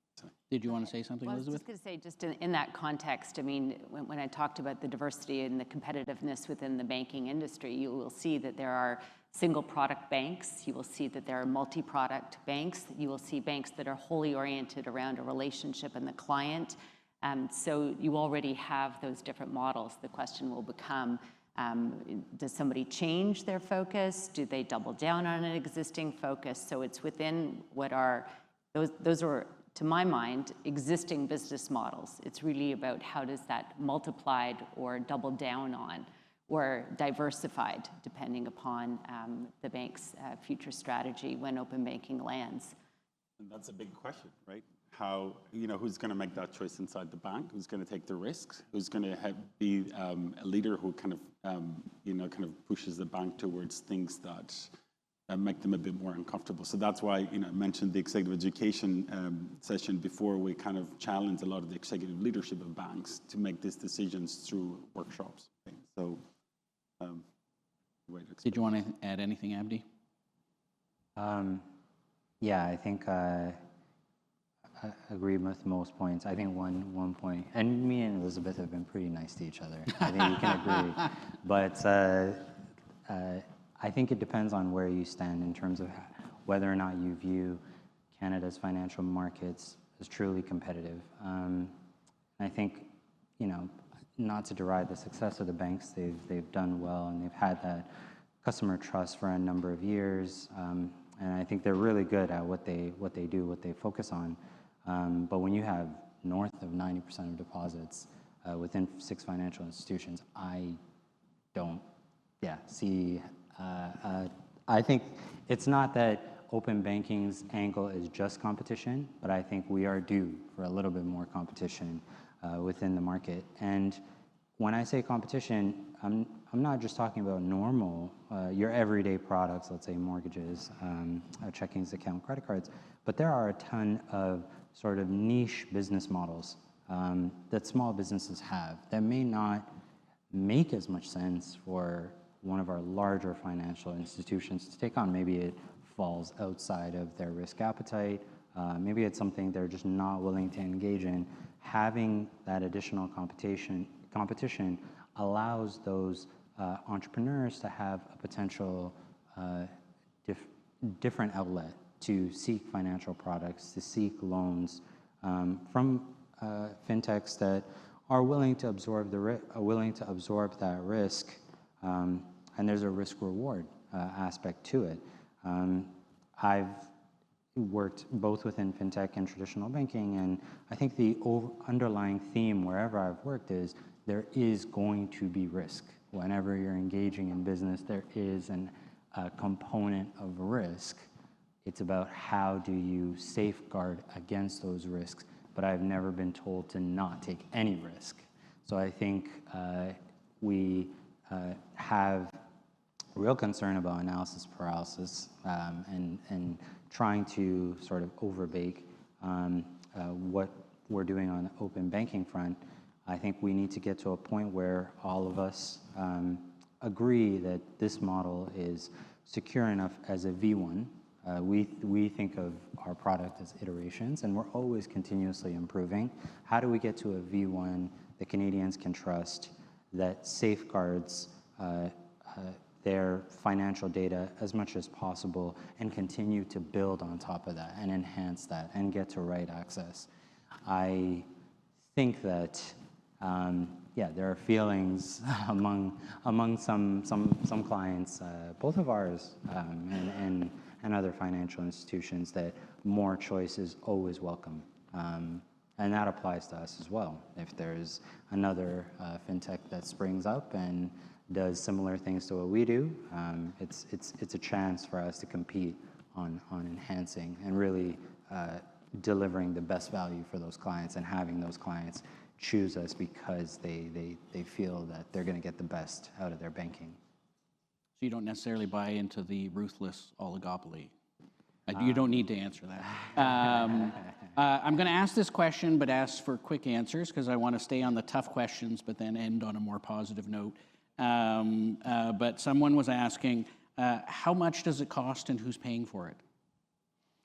Did you want to say something, Well, Elizabeth? I was just going to say, just in that context, when I talked about the diversity and the competitiveness within the banking industry, you will see that there are single product banks, you will see that there are multi-product banks, you will see banks that are wholly oriented around a relationship and the client. So you already have those different models. The question will become, does somebody change their focus? Do they double down on an existing focus? So it's within what are, those are, to my mind, existing business models. It's really about how does that multiplied or double down on or diversified, depending upon the bank's future strategy when open banking lands. And that's a big question, right? How, who's going to make that choice inside the bank? Who's going to take the risks? Who's going to be a leader who kind of pushes the bank towards things that make them a bit more uncomfortable? So that's why, I mentioned the executive education session before. We kind of challenge a lot of the executive leadership of banks to make these decisions through workshops. Okay? So, did you want to add anything, Abdi? Yeah, I think I agree with most points. I think one point, and me and Elizabeth have been pretty nice to each other. I think we can agree. But I think it depends on where you stand in terms of whether or not you view Canada's financial markets as truly competitive. I think, not to deride the success of the banks, they've done well and they've had that customer trust for a number of years. And I think they're really good at what they do, what they focus on. But when you have north of 90% of deposits within 6 financial institutions, I don't see. I think it's not that open banking's angle is just competition, but I think we are due for a little bit more competition within the market. And when I say competition, I'm not just talking about normal, your everyday products, let's say mortgages, checkings account, credit cards, but there are a ton of sort of niche business models that small businesses have that may not make as much sense for one of our larger financial institutions to take on. Maybe it falls outside of their risk appetite. Maybe it's something they're just not willing to engage in. Having that additional competition allows those entrepreneurs to have a potential different outlet to seek financial products, to seek loans from fintechs that are willing to absorb that risk, and there's a risk-reward aspect to it. I've worked both within fintech and traditional banking, and I think the underlying theme wherever I've worked is there is going to be risk. Whenever you're engaging in business, there is a component of risk. It's about how do you safeguard against those risks, but I've never been told to not take any risk. So I think we have real concern about analysis paralysis and trying to sort of overbake what we're doing on the open banking front. I think we need to get to a point where all of us agree that this model is secure enough as a V1. We think of our product as iterations, and we're always continuously improving. How do we get to a V1 that Canadians can trust, that safeguards their financial data as much as possible and continue to build on top of that and enhance that and get to right access? I think that there are feelings among some clients, both of ours and other financial institutions, that more choice is always welcome. And that applies to us as well. If there's another fintech that springs up and does similar things to what we do, it's a chance for us to compete on enhancing and really delivering the best value for those clients, and having those clients choose us because they feel that they're going to get the best out of their banking. So you don't necessarily buy into the ruthless oligopoly. You don't need to answer that. I'm going to ask this question, but ask for quick answers because I want to stay on the tough questions, but then end on a more positive note. But someone was asking, how much does it cost and who's paying for it?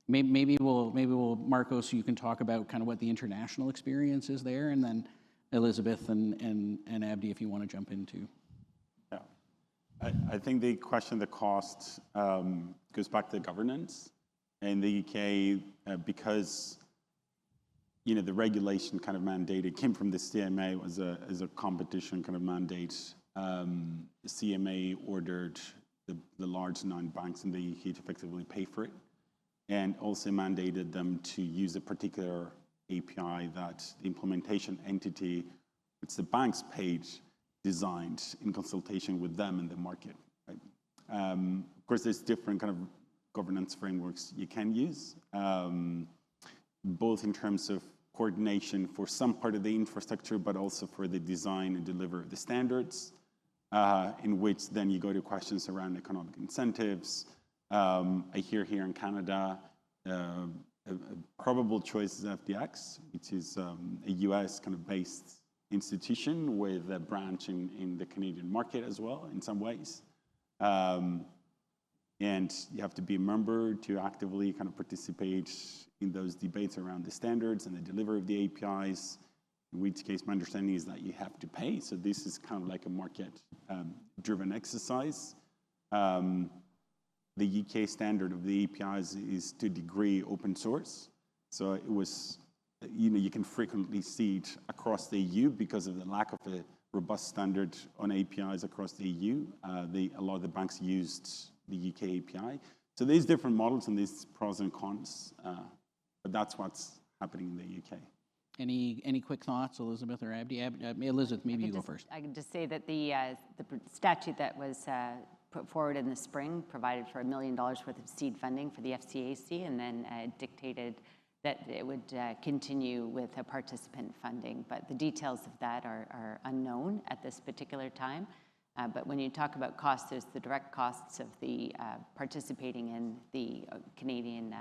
Maybe we'll Markos, you can talk about kind of what the international experience is there, and then Elizabeth and Abdi, if you want to jump in too. Yeah, I think the question of the cost goes back to governance. In the UK, because the regulation kind of mandate, it came from the CMA as a competition kind of mandate. The CMA ordered the large non-banks in the UK to effectively pay for it, and also mandated them to use a particular API that the implementation entity, it's the bank's page, designed in consultation with them in the market. Right? Of course, there's different kind of governance frameworks you can use, both in terms of coordination for some part of the infrastructure, but also for the design and deliver the standards, in which then you go to questions around economic incentives. I hear here in Canada, a probable choice is FDX, which is a US kind of based institution with a branch in the Canadian market as well in some ways. And you have to be a member to actively kind of participate in those debates around the standards and the delivery of the APIs, in which case my understanding is that you have to pay. So this is kind of like a market-driven exercise. The UK standard of the APIs is to a degree open source. So it was, you can frequently see it across the EU because of the lack of a robust standard on APIs across the EU. A lot of the banks used the UK API. So there's different models and there's pros and cons, but that's what's happening in the UK. Any quick thoughts, Elizabeth or Abdi? Elizabeth, maybe you go first. I can just say that the statute that was put forward in the spring provided for $1 million worth of seed funding for the FCAC, and then dictated that it would continue with a participant funding. But the details of that are unknown at this particular time. But when you talk about costs, there's the direct costs of the participating in the Canadian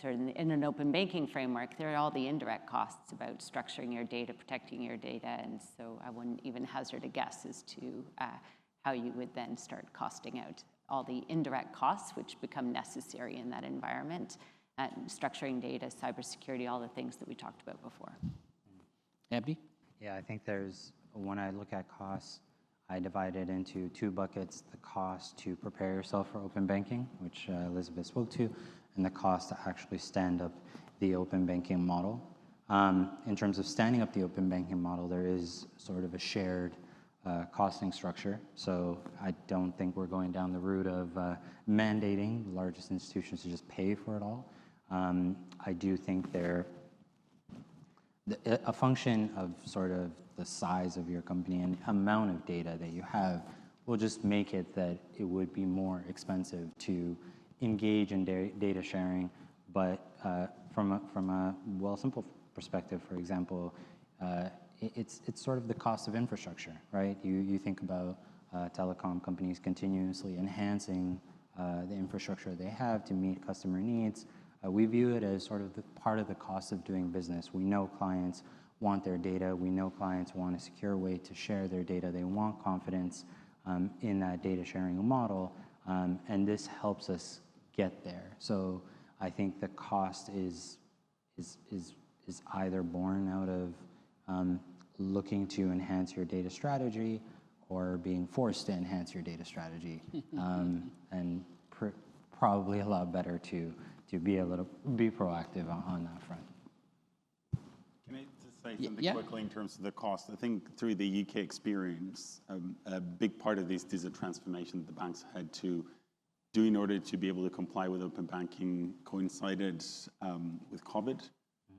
sort of in an open banking framework, there are all the indirect costs about structuring your data, protecting your data, and so I wouldn't even hazard a guess as to how you would then start costing out all the indirect costs which become necessary in that environment, structuring data, cybersecurity, all the things that we talked about before. Abdi? Yeah, I think when I look at costs, I divide it into two buckets: the cost to prepare yourself for open banking, which Elizabeth spoke to, and the cost to actually stand up the open banking model. In terms of standing up the open banking model, there is sort of a shared costing structure. So I don't think we're going down the route of mandating the largest institutions to just pay for it all. I do think a function of sort of the size of your company and amount of data that you have will just make it that it would be more expensive to engage in data sharing. But from a Wealthsimple perspective, for example, it's sort of the cost of infrastructure, right? You think about telecom companies continuously enhancing the infrastructure they have to meet customer needs. We view it as sort of part of the cost of doing business. We know clients want their data. We know clients want a secure way to share their data. They want confidence in that data sharing model, and this helps us get there. So I think the cost is either born out of looking to enhance your data strategy or being forced to enhance your data strategy, and probably a lot better to be able to be proactive on that front. Can I just say something quickly in terms of the cost? I think through the UK experience, a big part of this digital transformation that the banks had to do in order to be able to comply with open banking coincided with COVID,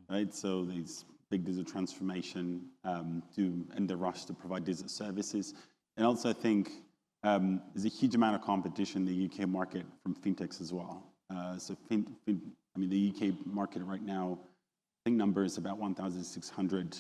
right? So these big digital transformation and the rush to provide digital services. And also I think there's a huge amount of competition in the UK market from fintechs as well. So the UK market right now, I think number is about 1,600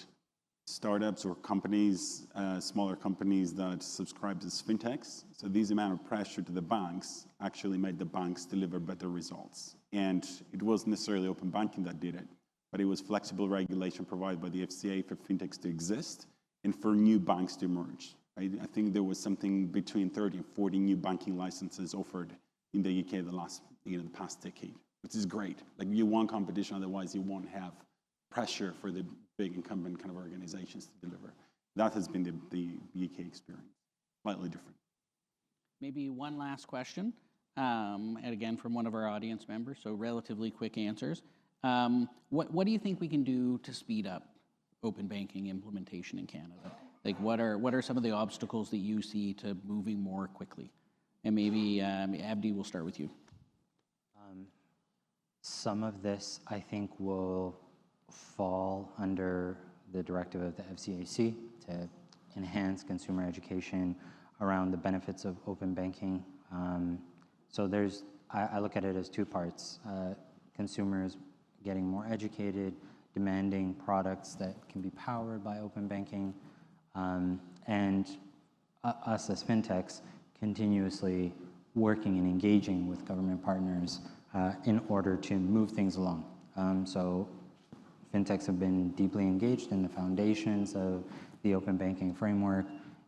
startups or companies, smaller companies that subscribe as fintechs. So this amount of pressure to the banks actually made the banks deliver better results. And it wasn't necessarily open banking that did it, but it was flexible regulation provided by the FCA for fintechs to exist and for new banks to emerge. Right? I think there was something between 30 and 40 new banking licenses offered in the UK the past decade, which is great. Like, you want competition, otherwise you won't have pressure for the big incumbent kind of organizations to deliver. That has been the UK experience, slightly different. Maybe one last question, and again from one of our audience members, so relatively quick answers. What do you think we can do to speed up open banking implementation in Canada? Like, what are some of the obstacles that you see to moving more quickly? And maybe Abdi, we'll start with you. Some of this, I think, will fall under the directive of the FCAC to enhance consumer education around the benefits of open banking. So I look at it as two parts. Consumers getting more educated, demanding products that can be powered by open banking, and us as fintechs continuously working and engaging with government partners in order to move things along. So fintechs have been deeply engaged in the foundations of the open banking framework.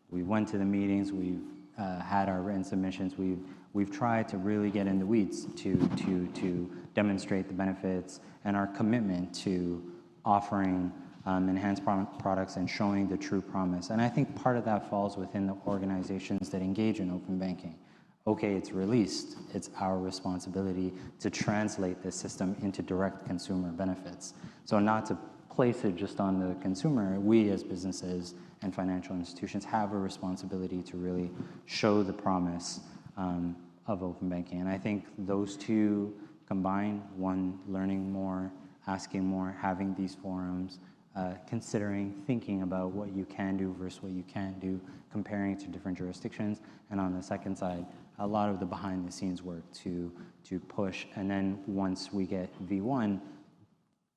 We went to the meetings, we've had our written submissions, we've tried to really get in the weeds to demonstrate the benefits and our commitment to offering enhanced products and showing the true promise. And I think part of that falls within the organizations that engage in open banking. Okay, it's released, it's our responsibility to translate this system into direct consumer benefits. So not to place it just on the consumer, we as businesses and financial institutions have a responsibility to really show the promise of open banking. And I think those two combined, one, learning more, asking more, having these forums, considering, thinking about what you can do versus what you can't do, comparing to different jurisdictions, and on the second side, a lot of the behind the scenes work to push, and then once we get V1,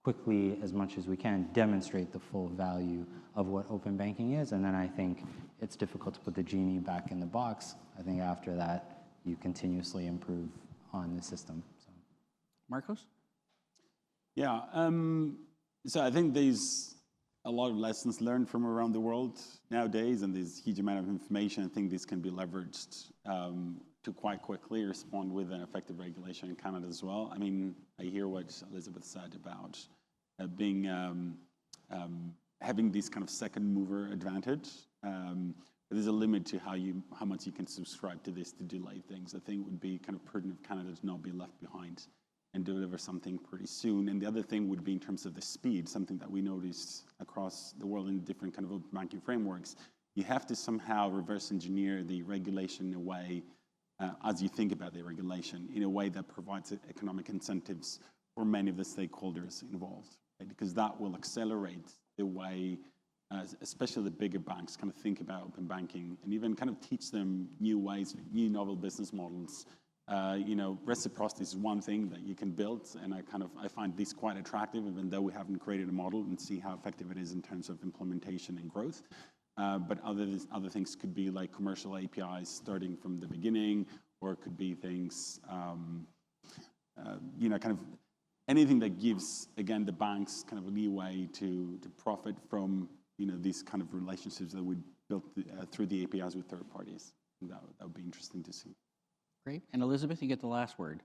quickly, as much as we can, demonstrate the full value of what open banking is, and then I think it's difficult to put the genie back in the box. I think after that, you continuously improve on the system. So. Markos? Yeah, so I think there's a lot of lessons learned from around the world nowadays, and there's a huge amount of information. I think this can be leveraged to quite quickly respond with an effective regulation in Canada as well. I mean, I hear what Elizabeth said about being having this kind of second mover advantage. But there's a limit to how much you can subscribe to this to delay things. I think it would be kind of prudent of Canada to not be left behind and deliver something pretty soon. And the other thing would be in terms of the speed, something that we noticed across the world in different kind of open banking frameworks. You have to somehow reverse engineer the regulation in a way, as you think about the regulation, in a way that provides economic incentives for many of the stakeholders involved, right? Because that will accelerate the way, especially the bigger banks, kind of think about open banking and even kind of teach them new ways, new novel business models. Reciprocity is one thing that you can build, and I find this quite attractive, even though we haven't created a model, and see how effective it is in terms of implementation and growth. But other things could be like commercial APIs starting from the beginning, or it could be things, kind of anything that gives, again, the banks kind of a new way to profit from, these kind of relationships that we built through the APIs with third parties. And that would be interesting to see. Great. And Elizabeth, you get the last word.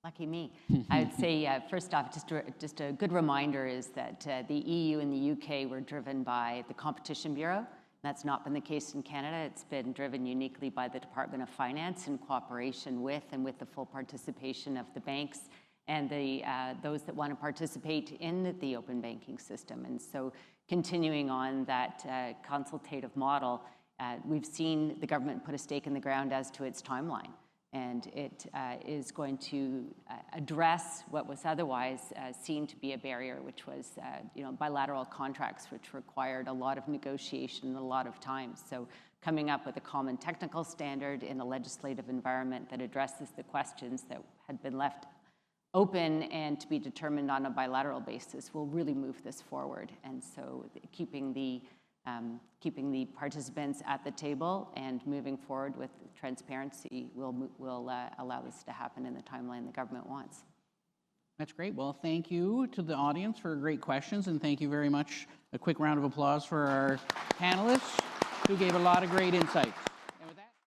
Lucky me. I would say, first off, just a good reminder is that the EU and the UK were driven by the Competition Bureau. That's not been the case in Canada. It's been driven uniquely by the Department of Finance in cooperation with and with the full participation of the banks and those that want to participate in the open banking system. And so continuing on that consultative model, we've seen the government put a stake in the ground as to its timeline. And it is going to address what was otherwise seen to be a barrier, which was bilateral contracts, which required a lot of negotiation and a lot of time. So coming up with a common technical standard in a legislative environment that addresses the questions that had been left open and to be determined on a bilateral basis will really move this forward. And so keeping the participants at the table and moving forward with transparency will allow this to happen in the timeline the government wants. That's great. Well, thank you to the audience for great questions, and thank you very much. A quick round of applause for our panelists who gave a lot of great insights.